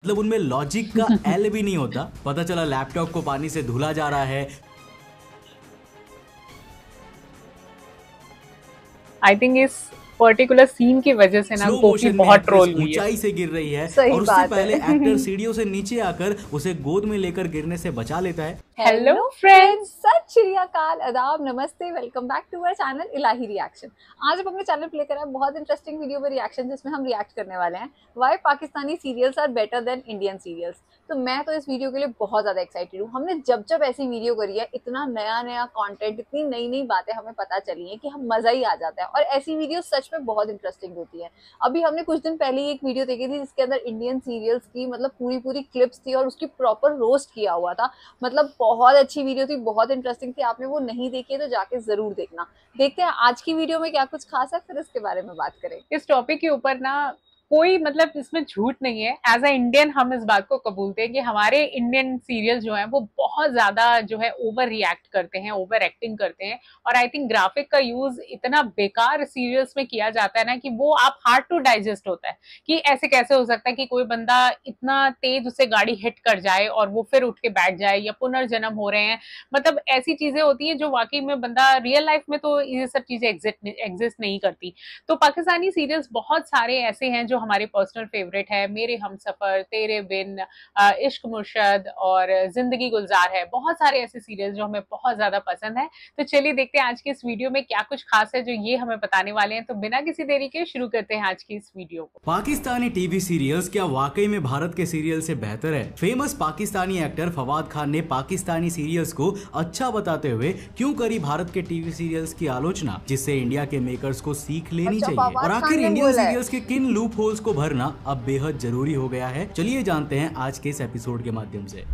मतलब उनमें लॉजिक का एल भी नहीं होता। पता चला लैपटॉप को पानी से धुला जा रहा है। आई थिंक इस पर्टिकुलर सीन की वजह से ना स्लो गोपी मोशन में बहुत एक्ट्रेस ट्रोल हुई है। ऊंचाई से गिर रही है सही और उससे बात पहले है। एक्टर सीढ़ियों से नीचे आकर उसे गोद में लेकर गिरने से बचा लेता है। हेलो फ्रेंड्स, सत श्री अकाल, आदाब, नमस्ते, welcome back to our channel Ilahi reaction. आज हम अपने चैनल पे लेकर आए बहुत इंटरेस्टिंग वीडियो पे रिएक्शन, जिसमें हम रिएक्ट करने वाले हैं why Pakistani serials are better than Indian serials. तो मैं तो इस वीडियो के लिए बहुत ज्यादा एक्साइटेड हूँ। हमने जब जब ऐसी वीडियो करी है, इतना नया नया कंटेंट, इतनी नई नई बातें हमें पता चली हैं कि हम मजा ही आ जाता है। और ऐसी वीडियो सच में बहुत इंटरेस्टिंग होती है। अभी हमने कुछ दिन पहले ही एक वीडियो देखी थी जिसके अंदर इंडियन सीरियल्स की मतलब पूरी क्लिप्स थी और उसकी प्रॉपर रोस्ट किया हुआ था। मतलब बहुत अच्छी वीडियो थी, बहुत इंटरेस्टिंग थी। आपने वो नहीं देखी है तो जाके जरूर देखना। देखते हैं आज की वीडियो में क्या कुछ खास है, फिर इसके बारे में बात करें। इस टॉपिक के ऊपर ना कोई मतलब इसमें झूठ नहीं है। एज अ इंडियन हम इस बात को कबूलते हैं कि हमारे इंडियन सीरियल जो हैं वो बहुत ज्यादा जो है ओवर रिएक्ट करते हैं, ओवर एक्टिंग करते हैं। और आई थिंक ग्राफिक का यूज इतना बेकार सीरियल्स में किया जाता है ना कि वो आप हार्ड टू डाइजेस्ट होता है कि ऐसे कैसे हो सकता है कि कोई बंदा इतना तेज उसे गाड़ी हिट कर जाए और वो फिर उठ के बैठ जाए, या पुनर्जन्म हो रहे हैं। मतलब ऐसी चीजें होती हैं जो वाकई में बंदा रियल लाइफ में तो ये सब चीजें एग्जिस्ट नहीं करती। तो पाकिस्तानी सीरियल्स बहुत सारे ऐसे हैं जो हमारे पर्सनल फेवरेट है। मेरे हमसफर, तेरे बिन, इश्क मुर्शद और जिंदगी गुलजार है। बहुत सारे ऐसे सीरियल्स जो हमें बहुत ज्यादा पसंद है। तो चलिए देखते हैं आज की इस वीडियो में क्या कुछ खास है जो ये हमें बताने वाले हैं। तो बिना किसी देरी के शुरू करते हैं आज की इस वीडियो को। पाकिस्तानी टीवी सीरियल्स क्या वाकई में भारत के सीरियल से बेहतर है? फेमस पाकिस्तानी एक्टर फवाद खान ने पाकिस्तानी सीरियल्स को अच्छा बताते हुए क्यों करी भारत के टीवी सीरियल्स की आलोचना, जिससे इंडिया के मेकर्स को सीख लेनी चाहिए। और आखिर इंडियन सीरियल्स के किन लूप होल्स को भरना अब बेहद जरूरी हो गया है, चलिए जानते हैं आज के इस एपिसोड के माध्यम से।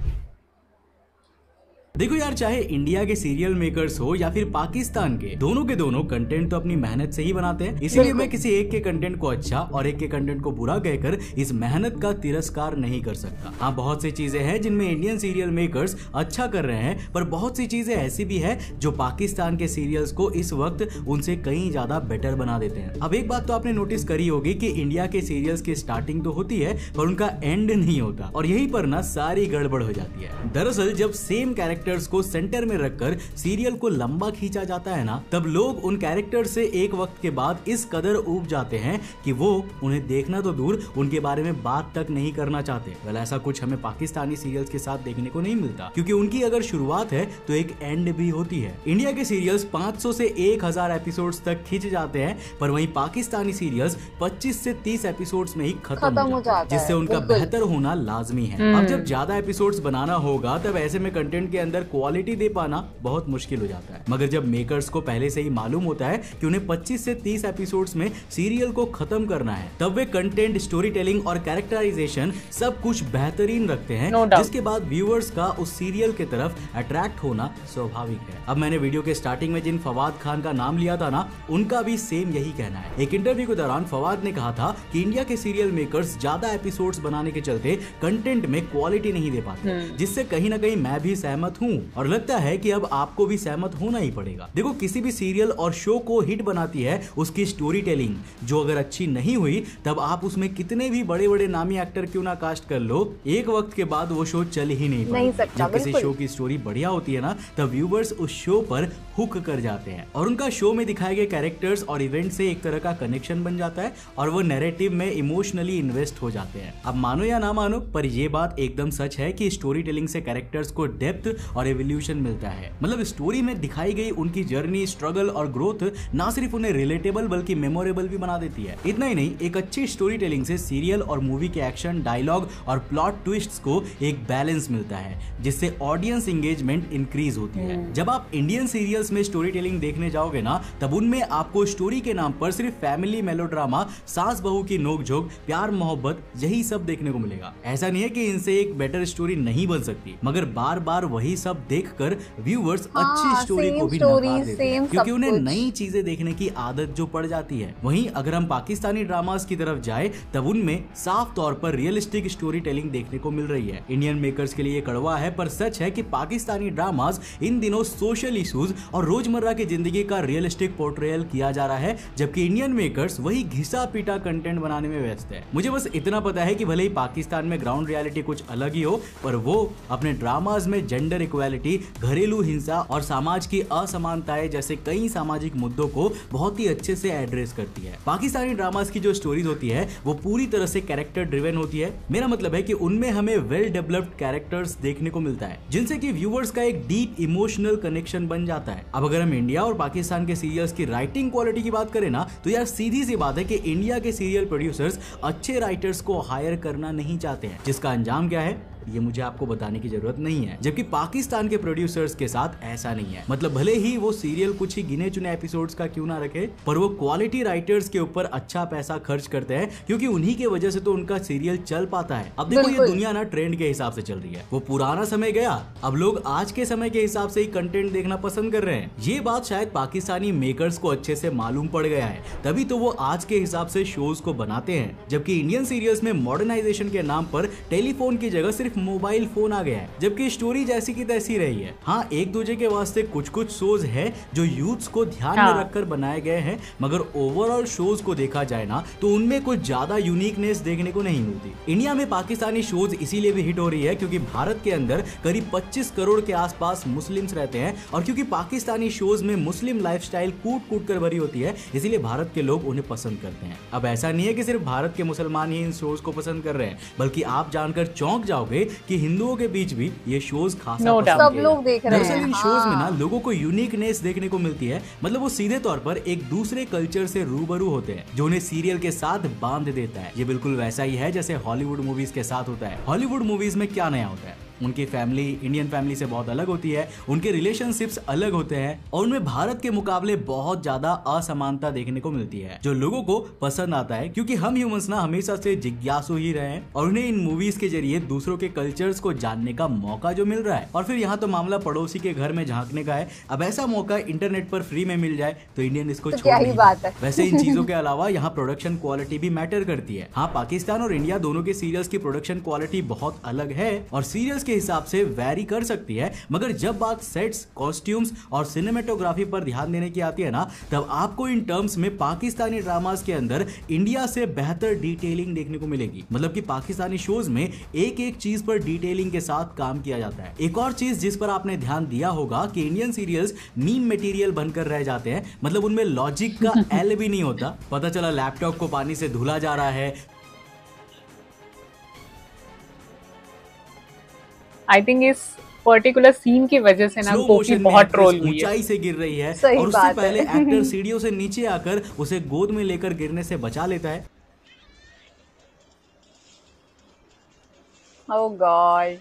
देखो यार, चाहे इंडिया के सीरियल मेकर्स हो या फिर पाकिस्तान के दोनों कंटेंट तो अपनी मेहनत से ही बनाते हैं। इसीलिए मैं किसी एक के कंटेंट को अच्छा और एक के कंटेंट को बुरा कहकर इस मेहनत का तिरस्कार नहीं कर सकता। हाँ, बहुत सी चीजें हैं जिनमें इंडियन सीरियल मेकर्स अच्छा कर रहे हैं, पर बहुत सी चीजें ऐसी भी है जो पाकिस्तान के सीरियल्स को इस वक्त उनसे कहीं ज्यादा बेटर बना देते हैं। अब एक बात तो आपने नोटिस करी होगी कि इंडिया के सीरियल्स की स्टार्टिंग तो होती है पर उनका एंड नहीं होता, और यहीं पर ना सारी गड़बड़ हो जाती है। दरअसल जब सेम कैरेक्टर्स को सेंटर में रखकर सीरियल को लंबा खींचा जाता है ना, तब लोग उन कैरेक्टर से एक वक्त के बाद इस कदर ऊब जाते हैं कि वो उन्हें देखना तो दूर, उनके बारे में बात तक नहीं करना चाहते। वेल, ऐसा कुछ हमें पाकिस्तानी सीरियल्स के साथ देखने को नहीं मिलता, क्योंकि उनकी अगर शुरुआत है तो एक एंड भी होती है। इंडिया के सीरियल्स 500 से 1000 एपिसोड्स तक खींच जाते हैं, पर वहीं पाकिस्तानी सीरियल्स 25 से 30 एपिसोड्स में ही खत्म हो जाता है, जिससे उनका बेहतर होना लाजमी है। अब जब ज्यादा एपिसोड्स बनाना होगा तब ऐसे में कंटेंट के अंदर क्वालिटी दे पाना बहुत मुश्किल हो जाता है। मगर जब मेकर्स को पहले से ही मालूम होता है कि उन्हें 25 से 30 एपिसोड्स में सीरियल को खत्म करना है, तब वे कंटेंट, स्टोरी टेलिंग और कैरेक्टराइजेशन सब कुछ बेहतरीन रखते हैं, जिसके बाद व्यूअर्स का उस सीरियल के तरफ अट्रैक्ट होना स्वाभाविक है। अब मैंने वीडियो के स्टार्टिंग में जिन फवाद खान का नाम लिया था ना, उनका भी सेम यही कहना है। एक इंटरव्यू के दौरान फवाद ने कहा था कि इंडिया के सीरियल मेकर्स ज्यादा एपिसोड्स बनाने के चलते कंटेंट में क्वालिटी नहीं दे पाते, जिससे कहीं ना कहीं मैं भी सहमत हूँ और लगता है कि अब आपको भी सहमत होना ही पड़ेगा। देखो, किसी भी सीरियल और शो को हिट बनाती है उसकी स्टोरी टेलिंग, जो अगर अच्छी नहीं हुई तब आप उसमें कितने भी बड़े बड़े नामी एक्टर क्यों ना कास्ट कर लो, एक वक्त के बाद वो शो चल ही नहीं पाएगा। जब किसी शो की स्टोरी बढ़िया होती है ना, तब व्यूवर्स उस शो पर हुक कर जाते हैं और उनका शो में दिखाए गए कैरेक्टर्स और इवेंट से एक तरह का कनेक्शन बन जाता है और वो नैरेटिव में इमोशनली इन्वेस्ट हो जाते हैं। अब मानो या ना मानो, पर ये बात एकदम सच है कि स्टोरी टेलिंग से कैरेक्टर्स को डेप्थ और एवोल्यूशन मिलता है। मतलब स्टोरी में दिखाई गई उनकी जर्नी, स्ट्रगल और ग्रोथ ना सिर्फ उन्हें रिलेटेबल बल्कि मेमोरेबल भी बना देती है। इतना ही नहीं, एक अच्छी स्टोरी टेलिंग से सीरियल और मूवी के एक्शन, डायलॉग और प्लॉट ट्विस्ट्स को एक बैलेंस मिलता है, जिससे ऑडियंस एंगेजमेंट इंक्रीज होती है। जब आप इंडियन सीरियल्स में स्टोरी टेलिंग देखने जाओगे ना, तब उनमें आपको स्टोरी के नाम पर सिर्फ फैमिली मेलोड्रामा, सास बहू की नोकझोंक, प्यार मोहब्बत, यही सब देखने को मिलेगा। ऐसा नहीं है कि इनसे एक बेटर स्टोरी नहीं बन सकती, मगर बार बार वही यही सब देखकर व्यूअर्स हाँ, अच्छी स्टोरी को भी story, नकार देते हैं same क्योंकि सब उन्हें कुछ। नई चीजें देखने की आदत जो पड़ जाती है। वहीं अगर हम पाकिस्तानी ड्रामास की तरफ जाए तब उनमें साफ तौर पर रियलिस्टिक स्टोरी टेलिंग देखने को मिल रही है। इंडियन मेकर्स के लिए कड़वा है पर सच है कि पाकिस्तानी ड्रामास इन दिनों सोशल इश्यूज और रोजमर्रा की जिंदगी का रियलिस्टिक पोर्ट्रेयल किया जा रहा है, जबकि इंडियन मेकर्स वही घिसा पीटा कंटेंट बनाने में व्यस्त है। मुझे बस इतना पता है कि भले ही पाकिस्तान में ग्राउंड रियलिटी कुछ अलग ही हो, पर वो अपने ड्रामाज में जेंडर इक्वालिटी, घरेलू हिंसा और समाज की असमानताएं जैसे कई सामाजिक मुद्दों को बहुत ही अच्छे से एड्रेस करती है। पाकिस्तानी ड्रामास की जो स्टोरीज होती है वो पूरी तरह से कैरेक्टर ड्रिवन होती है। मेरा मतलब है कि उनमें हमें वेल डेवलप्ड कैरेक्टर्स देखने को मिलता है जिनसे कि व्यूअर्स का एक डीप इमोशनल कनेक्शन बन जाता है। अब अगर हम इंडिया और पाकिस्तान के सीरियल्स की राइटिंग क्वालिटी की बात करें ना, तो यार सीधी सी बात है कि इंडिया के सीरियल प्रोड्यूसर्स अच्छे राइटर्स को हायर करना नहीं चाहते हैं, जिसका अंजाम क्या है ये मुझे आपको बताने की जरूरत नहीं है। जबकि पाकिस्तान के प्रोड्यूसर्स के साथ ऐसा नहीं है। मतलब भले ही वो सीरियल कुछ ही गिने चुने एपिसोड्स का क्यों ना रखे, पर वो क्वालिटी राइटर्स के ऊपर अच्छा पैसा खर्च करते हैं क्योंकि उन्हीं की वजह से तो उनका सीरियल चल पाता है। अब देखो ये दुनिया ना ट्रेंड के हिसाब से चल रही है। वो पुराना समय गया, अब लोग आज के समय के हिसाब से ही कंटेंट देखना पसंद कर रहे हैं। ये बात शायद पाकिस्तानी मेकर्स को अच्छे से मालूम पड़ गया है, तभी तो वो आज के हिसाब से शोज को बनाते हैं। जबकि इंडियन सीरियल्स में मॉडर्नाइजेशन के नाम पर टेलीफोन की जगह सिर्फ मोबाइल फोन आ गया है, जबकि स्टोरी जैसी की तैसी रही है। हाँ, एक दूसरे के वास्ते कुछ कुछ शोज है जो यूथ्स को ध्यान में रखकर बनाए गए हैं, मगर ओवरऑल शोज को देखा जाए ना तो उनमें कुछ ज्यादा यूनिकनेस देखने को नहीं मिलती। इंडिया में पाकिस्तानी शोज इसीलिए भी हिट हो रही है क्योंकि भारत के अंदर करीब 25 करोड़ के आसपास मुस्लिम्स रहते हैं और क्योंकि पाकिस्तानी शोज में मुस्लिम लाइफस्टाइल कूट कूट कर भरी होती है, इसीलिए भारत के लोग उन्हें पसंद करते हैं। अब ऐसा नहीं है कि सिर्फ भारत के मुसलमान ही इन शोज को पसंद कर रहे हैं, बल्कि आप जानकर चौंक जाओगे कि हिंदुओं के बीच भी ये शोज खासा सब लोग देख रहे हैं। इन शोज में ना लोगों को यूनिकनेस देखने को मिलती है। मतलब वो सीधे तौर पर एक दूसरे कल्चर से रूबरू होते हैं जो उन्हें सीरियल के साथ बांध देता है। ये बिल्कुल वैसा ही है जैसे हॉलीवुड मूवीज के साथ होता है। हॉलीवुड मूवीज में क्या नया होता है, उनकी फैमिली इंडियन फैमिली से बहुत अलग होती है, उनके रिलेशनशिप्स अलग होते हैं और उनमें भारत के मुकाबले बहुत ज्यादा असमानता देखने को मिलती है जो लोगों को पसंद आता है क्योंकि हम ह्यूमंस ना हमेशा से जिज्ञासु ही रहे हैं और उन्हें इन मूवीज के जरिए दूसरों के कल्चर्स को जानने का मौका जो मिल रहा है। और फिर यहाँ तो मामला पड़ोसी के घर में झांकने का है। अब ऐसा मौका इंटरनेट पर फ्री में मिल जाए तो इंडियन इसको तो छोड़ नहीं बात है। वैसे इन चीजों के अलावा यहाँ प्रोडक्शन क्वालिटी भी मैटर करती है। हाँ, पाकिस्तान और इंडिया दोनों के सीरियल्स की प्रोडक्शन क्वालिटी बहुत अलग है और सीरियल्स के हिसाब से वैरी कर सकती है, मगर जब बात सेट्स, कॉस्ट्यूम्स और सिनेमेटोग्राफी पर ध्यान देने की आती है ना, तब आपको इन टर्म्स में पाकिस्तानी ड्रामास के अंदर इंडिया से बेहतर डिटेलिंग देखने को मिलेगी। मतलब कि पाकिस्तानी शोज में एक एक चीज पर डिटेलिंग के साथ काम किया जाता है। एक और चीज जिस पर आपने ध्यान दिया होगा कि इंडियन सीरियल्स मीम मटेरियल बनकर रह जाते हैं। मतलब उनमें लॉजिक का एल भी नहीं होता। पता चला लैपटॉप को पानी से धुला जा रहा है, आई थिंक इस पर्टिकुलर सीन की वजह से ना गोपी बहुत ट्रोल हुई है। ऊंचाई से गिर रही है और उससे पहले एक्टर सीढ़ियों से नीचे आकर उसे गोद में लेकर गिरने से बचा लेता है। Oh God.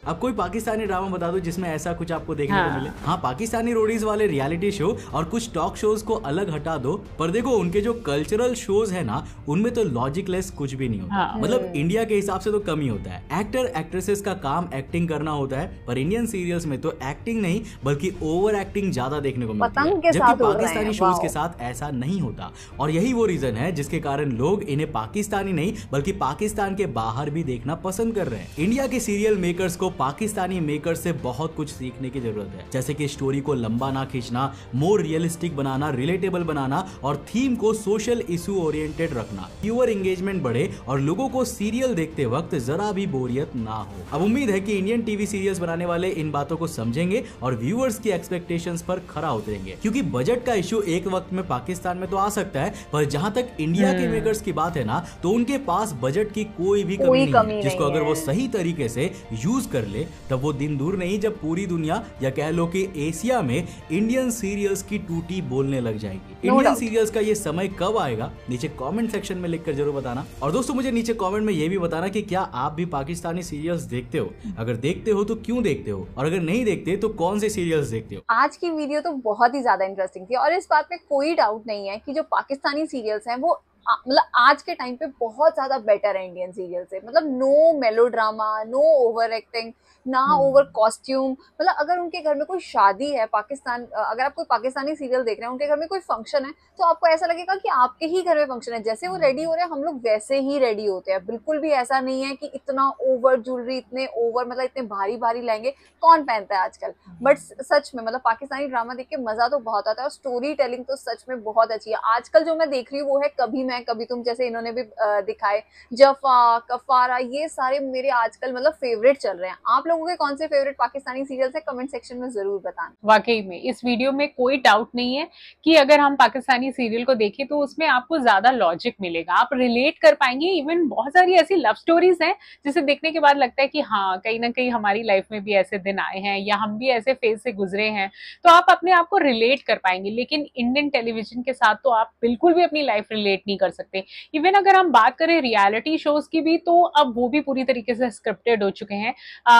अब कोई पाकिस्तानी ड्रामा बता दो जिसमें ऐसा कुछ आपको देखने को मिले। हाँ, पाकिस्तानी रोडीज वाले रियलिटी शो और कुछ टॉक शोज को अलग हटा दो, पर देखो उनके जो कल्चरल शोज है ना, उनमें तो लॉजिकलेस कुछ भी नहीं होता। मतलब इंडिया के हिसाब से तो कम ही होता है। एक्टर एक्ट्रेसेस का काम एक्टिंग करना होता है, पर इंडियन सीरियल्स में तो एक्टिंग नहीं बल्कि ओवर एक्टिंग ज्यादा देखने को मिलती है, जबकि पाकिस्तानी शोज के साथ ऐसा नहीं होता। और यही वो रीजन है जिसके कारण लोग इन्हें पाकिस्तानी नहीं बल्कि पाकिस्तान के बाहर भी देखना पसंद कर रहे हैं। इंडिया के सीरियल मेकर्स को पाकिस्तानी मेकर से बहुत कुछ सीखने की जरूरत है, जैसे कि स्टोरी को लंबा ना खींचना, मोर रियलिस्टिक बनाना, रिलेटेबल बनाना और थीम को सोशल इशू ओरिएंटेड रखना। व्यूअर एंगेजमेंट बढ़े और लोगों को सीरियल देखते वक्त जरा भी बोरियत ना हो। अब उम्मीद है कि इंडियन टीवी सीरियल्स बनाने वाले इन बातों को समझेंगे और व्यूअर्स की एक्सपेक्टेशंस पर खरा उतरेंगे, क्योंकि बजट का इशू एक वक्त में पाकिस्तान में तो आ सकता है, पर जहां तक इंडिया के मेकर्स की बात है ना, तो उनके पास बजट की कोई भी कमी नहीं है, जिसको अगर वो सही तरीके से यूज कर ले तब वो दिन दूर नहीं जब पूरी दुनिया या कह लो कि एशिया में इंडियन सीरियल्स की टूटी बोलने लग जाएगी। इंडियन सीरियल्स का ये समय कब आएगा, नीचे कमेंट सेक्शन में लिखकर जरूर बताना। और दोस्तों मुझे नीचे कमेंट में ये भी बताना कि क्या आप भी पाकिस्तानी सीरियल्स देखते हो, अगर देखते हो तो क्यों देखते हो, और अगर नहीं देखते तो कौन से सीरियल्स देखते हो। आज की वीडियो तो बहुत ही ज्यादा इंटरेस्टिंग थी और इस बात में कोई डाउट नहीं है कि जो पाकिस्तानी सीरियल्स हैं वो मतलब आज के टाइम पे बहुत ज्यादा बेटर है इंडियन सीरियल से। मतलब no melodrama, no over acting, ना ओवर कॉस्ट्यूम। मतलब अगर उनके घर में कोई शादी है पाकिस्तान, अगर आप कोई पाकिस्तानी सीरियल देख रहे हैं, उनके घर में कोई फंक्शन है, तो आपको ऐसा लगेगा कि आपके ही घर में फंक्शन है। जैसे वो रेडी हो रहे हैं, हम लोग वैसे ही रेडी होते हैं। बिल्कुल भी ऐसा नहीं है कि इतना ओवर ज्वेलरी, इतने ओवर मतलब इतने भारी भारी लहंगे कौन पहनता है आजकल। बट सच में मतलब पाकिस्तानी ड्रामा देख के मजा तो बहुत आता है, और स्टोरी टेलिंग तो सच में बहुत अच्छी है। आजकल जो मैं देख रही हूँ वो है कभी मैं कभी तुम, जैसे इन्होंने भी दिखाए, जफा, कफारा, ये सारे मेरे आजकल मतलब फेवरेट चल रहे हैं। आप लोगों के कौन से फेवरेट पाकिस्तानी सीरियल्स है, कमेंट सेक्शन में जरूर बताना। वाकई में इस वीडियो में कोई डाउट नहीं है कि अगर हम पाकिस्तानी सीरियल को देखें तो उसमें आपको ज्यादा लॉजिक मिलेगा, आप रिलेट कर पाएंगे। इवन बहुत सारी ऐसी लव स्टोरीज हैं जिसे देखने के बाद लगता है कि हाँ, कहीं ना कहीं हमारी लाइफ में भी ऐसे दिन आए हैं या हम भी ऐसे फेज से गुजरे हैं, तो आप अपने आप को रिलेट कर पाएंगे। लेकिन इंडियन टेलीविजन के साथ तो आप बिल्कुल भी अपनी लाइफ रिलेट नहीं कर सकते। इवन अगर हम बात करें रियलिटी शोज की भी, तो अब वो भी पूरी तरीके से स्क्रिप्टेड हो चुके हैं।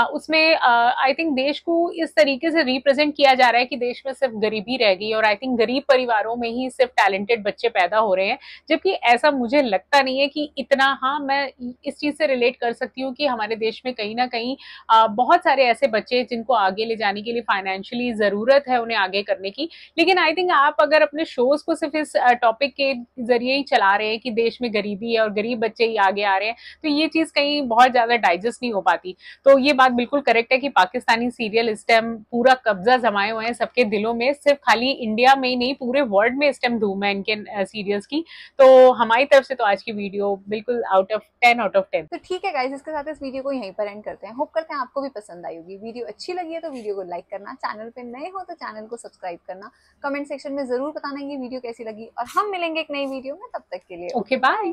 उसमें आई थिंक देश को इस तरीके से रिप्रेजेंट किया जा रहा है कि देश में सिर्फ गरीबी रह गई, और आई थिंक गरीब परिवारों में ही सिर्फ टैलेंटेड बच्चे पैदा हो रहे हैं, जबकि ऐसा मुझे लगता नहीं है कि इतना। हाँ, मैं इस चीज से रिलेट कर सकती हूँ कि हमारे देश में कहीं ना कहीं बहुत सारे ऐसे बच्चे जिनको आगे ले जाने के लिए फाइनेंशियली जरूरत है उन्हें आगे करने की। लेकिन आई थिंक आप अगर अपने शोज को सिर्फ इस टॉपिक के जरिए ही चला रहे हैं कि देश में गरीबी है और गरीब बच्चे ही आगे आ रहे हैं, तो ये चीज कहीं बहुत ज्यादा डाइजेस्ट नहीं हो पाती। तो ये बात बिल्कुल करेक्ट है कि पाकिस्तानी सीरियल इस टाइम पूरा कब्जा जमाए हुए हैं सबके दिलों में। सिर्फ खाली इंडिया में ही नहीं, पूरे वर्ल्ड में इस टाइम धूम है इनके सीरियल्स की। तो हमारी तरफ से तो आज की वीडियो बिल्कुल आउट ऑफ 10 तो ठीक है गाइस, इसके साथ इस वीडियो को यहीं पर एंड करते हैं। होप करते हैं आपको भी पसंद आई होगी। वीडियो अच्छी लगी है तो वीडियो को लाइक करना, चैनल पे नए हो तो चैनल को सब्सक्राइब करना, कमेंट सेक्शन में जरूर बताना ये वीडियो कैसी लगी, और हम मिलेंगे एक नई वीडियो में। तब तक के लिए ओके, बाय।